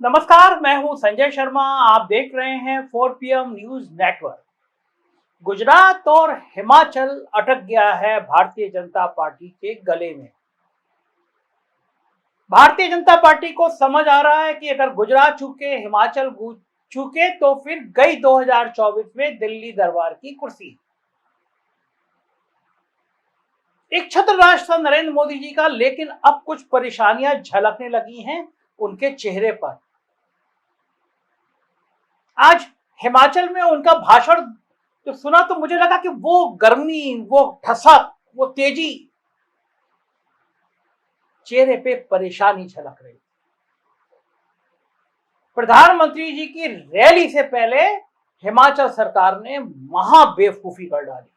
नमस्कार, मैं हूं संजय शर्मा। आप देख रहे हैं 4 PM न्यूज नेटवर्क। गुजरात और हिमाचल अटक गया है भारतीय जनता पार्टी के गले में। भारतीय जनता पार्टी को समझ आ रहा है कि अगर गुजरात चूके, हिमाचल चूके तो फिर गई 2024 में दिल्ली दरबार की कुर्सी। एक छत्र राष्ट्र था नरेंद्र मोदी जी का, लेकिन अब कुछ परेशानियां झलकने लगी हैं उनके चेहरे पर। आज हिमाचल में उनका भाषण जो सुना तो मुझे लगा कि वो गर्मी, वो ठसक, वो तेजी, चेहरे पे परेशानी झलक रही। प्रधानमंत्री जी की रैली से पहले हिमाचल सरकार ने महा बेवकूफी कर डाली।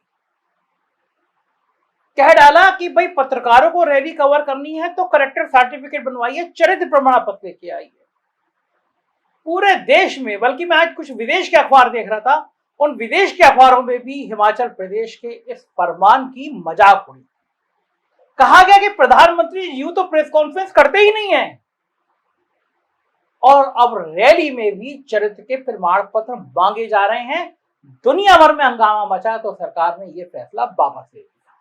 कह डाला कि भाई पत्रकारों को रैली कवर करनी है तो कलेक्टर सर्टिफिकेट बनवाइए, चरित्र प्रमाण पत्र लेके आइए। पूरे देश में, बल्कि मैं आज कुछ विदेश के अखबार देख रहा था, उन विदेश के अखबारों में भी हिमाचल प्रदेश के इस फरमान की मजाक उड़ी। कहा गया कि प्रधानमंत्री यूं तो प्रेस कॉन्फ्रेंस करते ही नहीं है और अब रैली में भी चरित्र के प्रमाण पत्र मांगे जा रहे हैं। दुनिया भर में हंगामा मचा तो सरकार ने यह फैसला वापस ले लिया।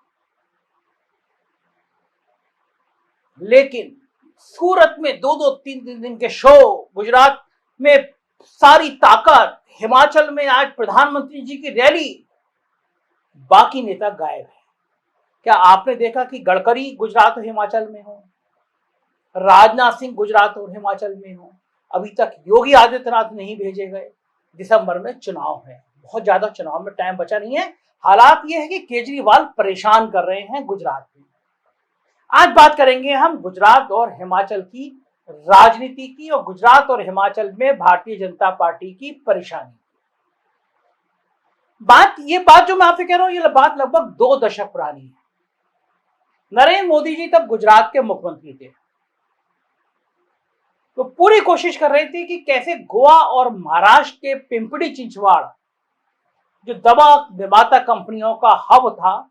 लेकिन सूरत में 2-2, 3-3 दिन के शो, गुजरात में सारी ताकत, हिमाचल में आज प्रधानमंत्री जी की रैली, बाकी नेता गायब है। क्या आपने देखा कि गडकरी गुजरात और हिमाचल में हो, राजनाथ सिंह गुजरात और हिमाचल में हो? अभी तक योगी आदित्यनाथ नहीं भेजे गए। दिसंबर में चुनाव है, बहुत ज्यादा चुनाव में टाइम बचा नहीं है। हालात यह है कि केजरीवाल परेशान कर रहे हैं गुजरात में। आज बात करेंगे हम गुजरात और हिमाचल की राजनीति की और गुजरात और हिमाचल में भारतीय जनता पार्टी की परेशानी। ये बात जो मैं आपसे कह रहा हूं, ये बात लगभग 2 दशक पुरानी है। नरेंद्र मोदी जी तब गुजरात के मुख्यमंत्री थे, तो पूरी कोशिश कर रहे थे कि कैसे गोवा और महाराष्ट्र के पिंपरी चिंचवाड़, जो दवा निर्माता कंपनियों का हब था,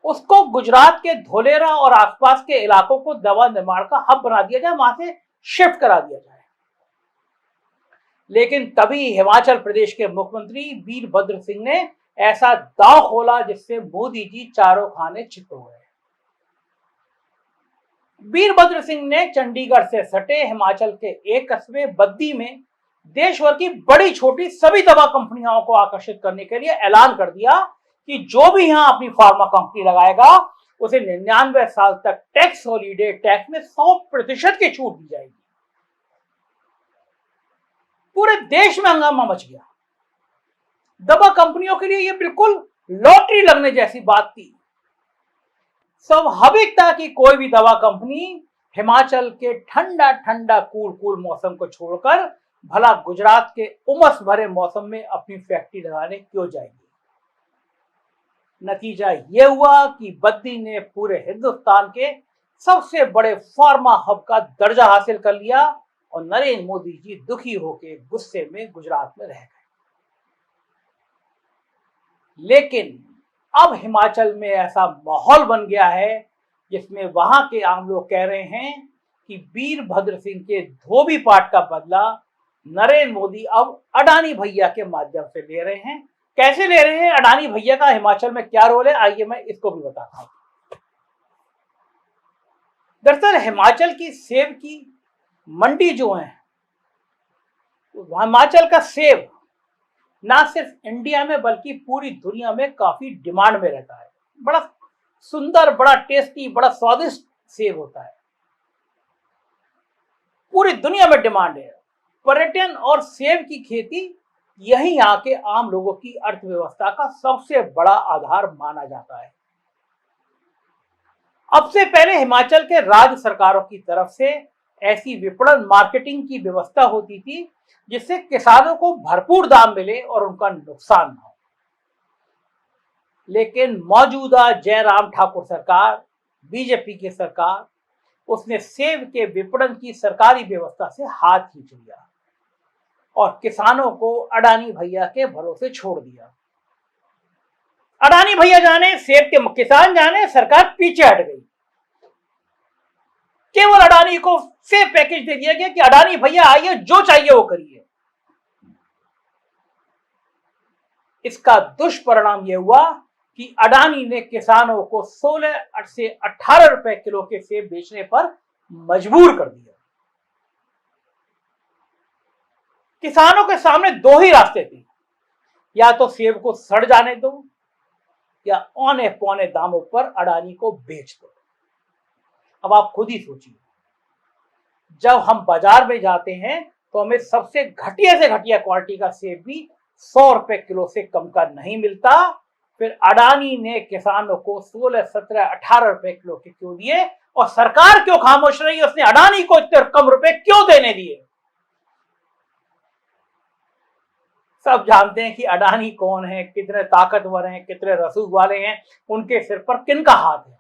उसको गुजरात के धोलेरा और आसपास के इलाकों को दवा निर्माण का हब बना दिया जाए, वहां से शिफ्ट करा दिया जाए। लेकिन तभी हिमाचल प्रदेश के मुख्यमंत्री वीरभद्र सिंह ने ऐसा दांव खोला जिससे मोदी जी चारों खाने चित हो गए। वीरभद्र सिंह ने चंडीगढ़ से सटे हिमाचल के एक कस्बे बद्दी में देश भर की बड़ी छोटी सभी दवा कंपनियों को आकर्षित करने के लिए ऐलान कर दिया कि जो भी यहां अपनी फार्मा कंपनी लगाएगा उसे 99 साल तक टैक्स हॉलीडे टैक्स में 100% की छूट दी जाएगी। पूरे देश में हंगामा मच गया। दवा कंपनियों के लिए यह बिल्कुल लॉटरी लगने जैसी बात थी। स्वाभाविक था कि कोई भी दवा कंपनी हिमाचल के ठंडा ठंडा कूल मौसम को छोड़कर भला गुजरात के उमस भरे मौसम में अपनी फैक्ट्री लगाने क्यों जाएगी। नतीजा यह हुआ कि बद्दी ने पूरे हिंदुस्तान के सबसे बड़े फार्मा हब का दर्जा हासिल कर लिया और नरेंद्र मोदी जी दुखी होकर गुस्से में गुजरात में रह गए। लेकिन अब हिमाचल में ऐसा माहौल बन गया है जिसमें वहां के आम लोग कह रहे हैं कि वीरभद्र सिंह के धोबी पाठ का बदला नरेंद्र मोदी अब अडानी भैया के माध्यम से ले रहे हैं। कैसे ले रहे हैं? अडानी भैया का हिमाचल में क्या रोल है, आइए मैं इसको भी बताता हूं। दरअसल हिमाचल की सेब की मंडी जो है, हिमाचल का सेब ना सिर्फ इंडिया में बल्कि पूरी दुनिया में काफी डिमांड में रहता है। बड़ा सुंदर, बड़ा टेस्टी, बड़ा स्वादिष्ट सेब होता है, पूरी दुनिया में डिमांड है। पर्यटन और सेब की खेती यही यहाँ के आम लोगों की अर्थव्यवस्था का सबसे बड़ा आधार माना जाता है। अब से पहले हिमाचल के राज्य सरकारों की तरफ से ऐसी विपणन मार्केटिंग की व्यवस्था होती थी जिससे किसानों को भरपूर दाम मिले और उनका नुकसान न हो। लेकिन मौजूदा जयराम ठाकुर सरकार, बीजेपी की सरकार, उसने सेब के विपणन की सरकारी व्यवस्था से हाथ खींच लिया और किसानों को अडानी भैया के भरोसे छोड़ दिया। अडानी भैया जाने, सेब के किसान जाने, सरकार पीछे हट गई। केवल अडानी को सेफ पैकेज दे दिया गया कि अडानी भैया आइए, जो चाहिए वो करिए। इसका दुष्परिणाम यह हुआ कि अडानी ने किसानों को 16 से 18 रुपए किलो के सेब बेचने पर मजबूर कर दिया। किसानों के सामने दो ही रास्ते थे, या तो सेब को सड़ जाने दो या औने पौने दामों पर अडानी को बेच दो। अब आप खुद ही सोचिए, जब हम बाजार में जाते हैं तो हमें सबसे घटिया से घटिया क्वालिटी का सेब भी 100 रुपए किलो से कम का नहीं मिलता। फिर अडानी ने किसानों को 16, 17, 18 रुपए किलो के क्यों दिए, और सरकार क्यों खामोश रही? उसने अडानी को इतने कम रुपए क्यों देने दिए? सब जानते हैं कि अडानी कौन है, कितने ताकतवर हैं, कितने रसूख वाले हैं, उनके सिर पर किनका हाथ है।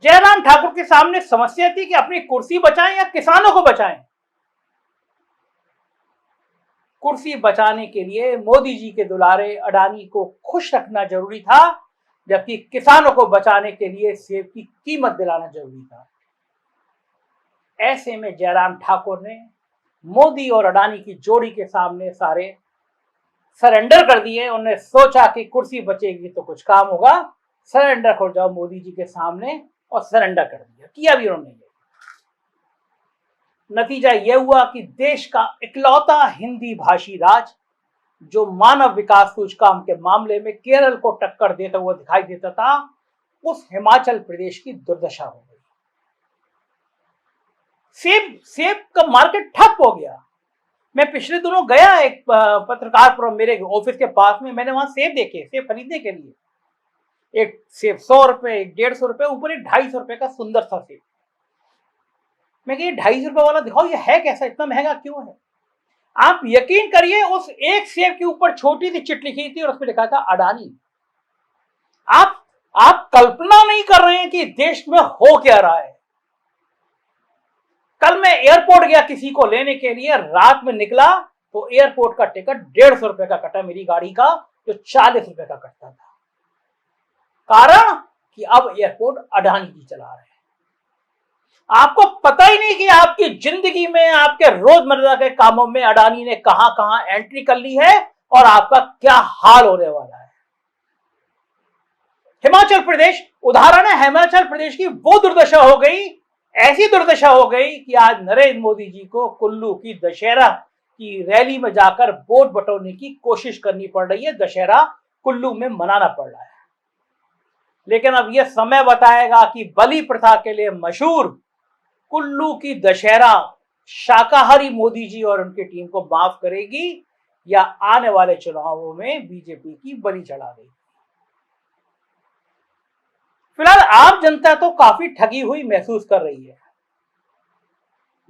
जयराम ठाकुर के सामने समस्या थी कि अपनी कुर्सी बचाएं या किसानों को बचाएं। कुर्सी बचाने के लिए मोदी जी के दुलारे अडानी को खुश रखना जरूरी था, जबकि किसानों को बचाने के लिए सेब की कीमत दिलाना जरूरी था। ऐसे में जयराम ठाकुर ने मोदी और अडानी की जोड़ी के सामने सारे सरेंडर कर दिए। उन्होंने सोचा कि कुर्सी बचेगी तो कुछ काम होगा, सरेंडर हो जाओ मोदी जी के सामने, और सरेंडर कर दिया। किया भी उन्होंने। नतीजा यह हुआ कि देश का इकलौता हिंदी भाषी राज्य जो मानव विकास सूचकांक के मामले में केरल को टक्कर देता हुआ दिखाई देता था, उस हिमाचल प्रदेश की दुर्दशा हो गई। सेब का मार्केट ठप हो गया। मैं पिछले दिनों गया एक पत्रकार पर मेरे ऑफिस के पास में, मैंने वहां सेब देखे, सेब खरीदने के लिए। एक सेब 100 रुपए, 150 रुपए, ऊपर एक 250 रुपए का सुंदर सा सेब। मैं कहा 250 रुपए वाला दिखाओ, ये है कैसा, इतना महंगा क्यों है? आप यकीन करिए, उस एक सेब के ऊपर छोटी सी चिट लिखी थी और उसमें लिखा था अडानी। आप कल्पना नहीं कर रहे हैं कि देश में हो क्या रहा है। कल मैं एयरपोर्ट गया किसी को लेने के लिए, रात में निकला तो एयरपोर्ट का टिकट 150 रुपए का कटा मेरी गाड़ी का, जो 40 रुपए का कटता था। कारण कि अब एयरपोर्ट अडानी जी चला रहे हैं। आपको पता ही नहीं कि आपकी जिंदगी में, आपके रोजमर्रा के कामों में अडानी ने कहां कहां एंट्री कर ली है और आपका क्या हाल होने वाला है। हिमाचल प्रदेश उदाहरण है। हिमाचल प्रदेश की वो दुर्दशा हो गई, ऐसी दुर्दशा हो गई कि आज नरेंद्र मोदी जी को कुल्लू की दशहरा की रैली में जाकर वोट बटोरने की कोशिश करनी पड़ रही है। दशहरा कुल्लू में मनाना पड़ रहा है। लेकिन अब यह समय बताएगा कि बलि प्रथा के लिए मशहूर कुल्लू की दशहरा शाकाहारी मोदी जी और उनकी टीम को माफ करेगी या आने वाले चुनावों में बीजेपी की बलि चढ़ा देगी। फिलहाल आम जनता तो काफी ठगी हुई महसूस कर रही है।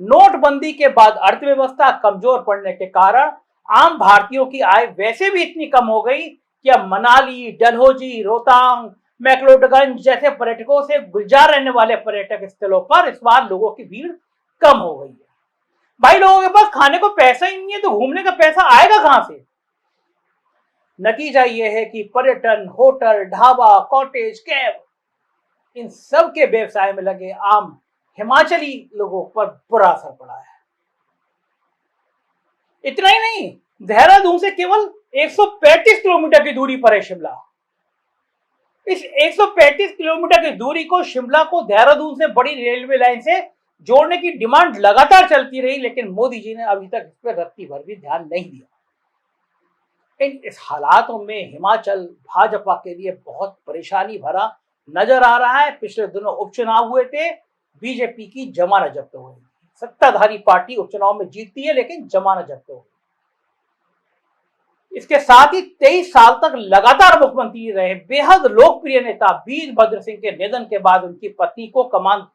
नोटबंदी के बाद अर्थव्यवस्था कमजोर पड़ने के कारण आम भारतीयों की आय वैसे भी इतनी कम हो गई कि अब मनाली, डलहौजी, रोहतांग, मैक्लोडगंज जैसे पर्यटकों से गुलजार रहने वाले पर्यटक स्थलों पर इस बार लोगों की भीड़ कम हो गई है। भाई, लोगों के पास खाने को पैसा ही नहीं है तो घूमने का पैसा आएगा कहां से? नतीजा यह है कि पर्यटन, होटल, ढाबा, कॉटेज, कैब, इन सब के व्यवसाय में लगे आम हिमाचली लोगों पर बुरा असर पड़ा है। इतना ही नहीं, देहरादून से केवल 135 किलोमीटर की दूरी पर है शिमला। इस 135 किलोमीटर की दूरी को, शिमला को देहरादून से बड़ी रेलवे लाइन से जोड़ने की डिमांड लगातार चलती रही, लेकिन मोदी जी ने अभी तक इस पर रत्ती भर भी ध्यान नहीं दिया। इस हालातों में हिमाचल भाजपा के लिए बहुत परेशानी भरा नजर आ रहा है। पिछले दिनों उपचुनाव हुए थे, बीजेपी की जमानत जब्त हो गई। सत्ताधारी पार्टी उपचुनाव में जीतती है लेकिन जमानत जब्त हो गई। इसके साथ ही 23 साल तक लगातार मुख्यमंत्री रहे बेहद लोकप्रिय नेता वीरभद्र सिंह के निधन के बाद उनकी पत्नी को कमान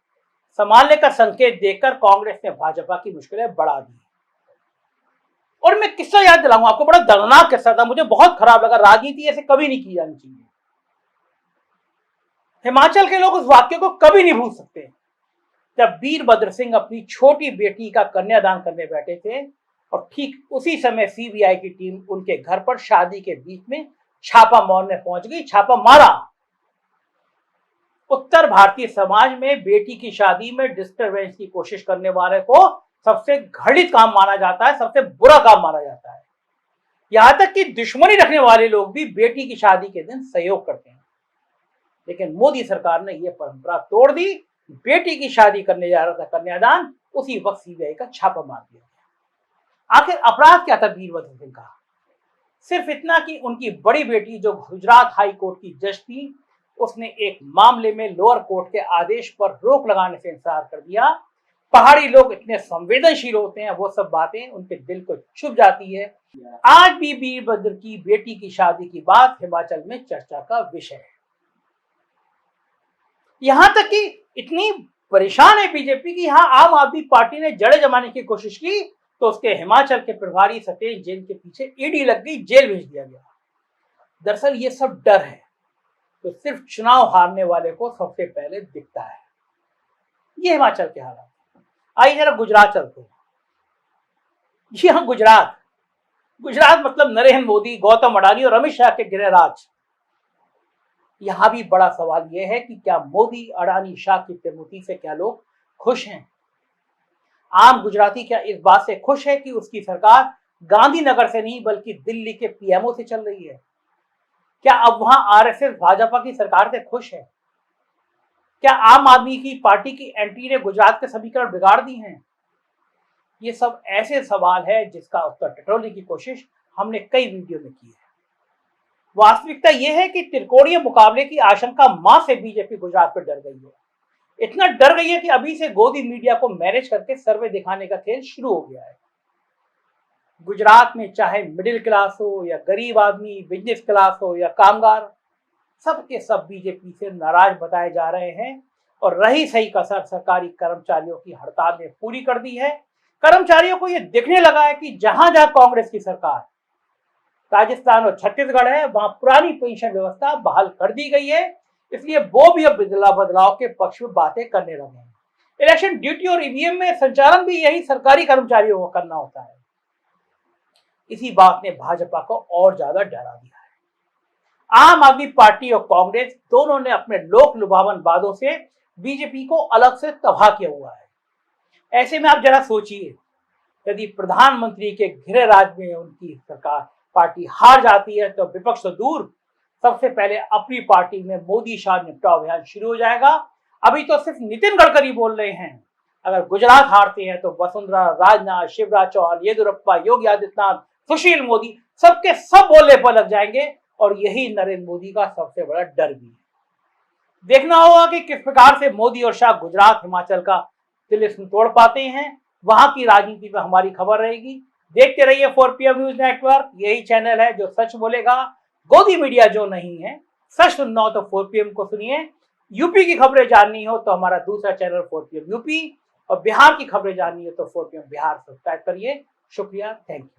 संभालने का संकेत देकर कांग्रेस ने भाजपा की मुश्किलें बढ़ा दी। और मैं किस्सा याद दिलाऊंगा आपको, बड़ा दर्दनाक किस्सा था, मुझे बहुत खराब लगा। राजनीति ऐसे कभी नहीं की जानी चाहिए। हिमाचल के लोग उस वाक्य को कभी नहीं भूल सकते जब वीरभद्र सिंह अपनी छोटी बेटी का कन्यादान करने बैठे थे और ठीक उसी समय सीबीआई की टीम उनके घर पर शादी के बीच में छापा मारने पहुंच गई। छापा मारा उत्तर भारतीय समाज में बेटी की शादी में डिस्टरबेंस की कोशिश करने वाले को सबसे घृणित काम माना जाता है, सबसे बुरा काम माना जाता है। यहां तक कि दुश्मनी रखने वाले लोग भी बेटी की शादी के दिन सहयोग करते हैं। लेकिन मोदी सरकार ने यह परंपरा तोड़ दी। बेटी की शादी करने जा रहा था कन्यादान, उसी वक्त सीबीआई का छापा मार दिया गया। आखिर अपराध क्या था वीरभद्र सिंह का? सिर्फ इतना कि उनकी बड़ी बेटी जो गुजरात हाई कोर्ट की जज थी, उसने एक मामले में लोअर कोर्ट के आदेश पर रोक लगाने से इंकार कर दिया। पहाड़ी लोग इतने संवेदनशील होते हैं, वो सब बातें उनके दिल को छुप जाती है। आज भी वीरभद्र की बेटी की शादी की बात हिमाचल में चर्चा का विषय है। यहां तक कि इतनी परेशान है बीजेपी की यहां आम आदमी पार्टी ने जड़े जमाने की कोशिश की तो उसके हिमाचल के प्रभारी सतेज जैन के पीछे ईडी लग गई, जेल भेज दिया गया। दरअसल ये सब डर है तो सिर्फ चुनाव हारने वाले को सबसे पहले दिखता है। ये हिमाचल के हालात। आइए जरा गुजरात चलते हैं। जी हाँ, गुजरात मतलब नरेंद्र मोदी, गौतम अडानी और अमित शाह के गृहराज। यहां भी बड़ा सवाल यह है कि क्या मोदी, अडानी, शाह की तिरमुती से क्या लोग खुश हैं? आम गुजराती क्या इस बात से खुश है कि उसकी सरकार गांधीनगर से नहीं बल्कि दिल्ली के पीएमओ से चल रही है? क्या अब वहां आरएसएस भाजपा की सरकार से खुश है? क्या आम आदमी की पार्टी की एंट्री ने गुजरात के समीकरण बिगाड़ दी हैं? ये सब ऐसे सवाल है जिसका उत्तर टटोलने की कोशिश हमने कई वीडियो में की है। वास्तविकता यह है कि त्रिकोणीय मुकाबले की आशंका मां से बीजेपी गुजरात पर डर गई है। इतना डर गई है कि अभी से गोदी मीडिया को मैनेज करके सर्वे दिखाने का खेल शुरू हो गया है। गुजरात में चाहे मिडिल क्लास हो या गरीब आदमी, बिजनेस क्लास हो या कामगार, सबके सब बीजेपी से नाराज बताए जा रहे हैं। और रही सही कसर सरकारी कर्मचारियों की हड़ताल ने पूरी कर दी है। कर्मचारियों को यह दिखने लगा है कि जहां जहां कांग्रेस की सरकार, राजस्थान और छत्तीसगढ़ है, वहां पुरानी पेंशन व्यवस्था बहाल कर दी गई है। इसलिए वो भी अब बदलाव के पक्ष में बातें करने लगे हैं। इलेक्शन ड्यूटी और ईवीएम में संचालन भी यही सरकारी कर्मचारियों को करना होता है। इसी बात ने भाजपा को और ज्यादा डरा दिया है। आम आदमी पार्टी और कांग्रेस दोनों ने अपने लोक लुभावन वादों से बीजेपी को अलग से तबाह किया हुआ है। ऐसे में आप जरा सोचिए, यदि प्रधानमंत्री के गृह राज्य में उनकी सरकार पार्टी हार जाती है तो विपक्ष तो दूर, सबसे पहले अपनी पार्टी में मोदी शाह निपटाओ अभियान शुरू हो जाएगा। अभी तो सिर्फ नितिन गडकरी बोल रहे हैं। अगर गुजरात हारते हैं तो वसुंधरा, राजनाथ, शिवराज चौहान, येदियुरप्पा, योगी आदित्यनाथ, सुशील मोदी सबके सब बोलने पर लग जाएंगे। और यही नरेंद्र मोदी का सबसे बड़ा डर भी है। देखना होगा कि किस प्रकार से मोदी और शाह गुजरात, हिमाचल का तिलिस्म तोड़ पाते हैं। वहां की राजनीति में हमारी खबर रहेगी। देखते रहिए 4PM न्यूज नेटवर्क। यही चैनल है जो सच बोलेगा, गोदी मीडिया जो नहीं है। सच सुनना हो तो 4PM को सुनिए। यूपी की खबरें जाननी हो तो हमारा दूसरा चैनल 4PM यूपी, और बिहार की खबरें जाननी हो तो 4PM बिहार सब्सक्राइब करिए। शुक्रिया, थैंक यू।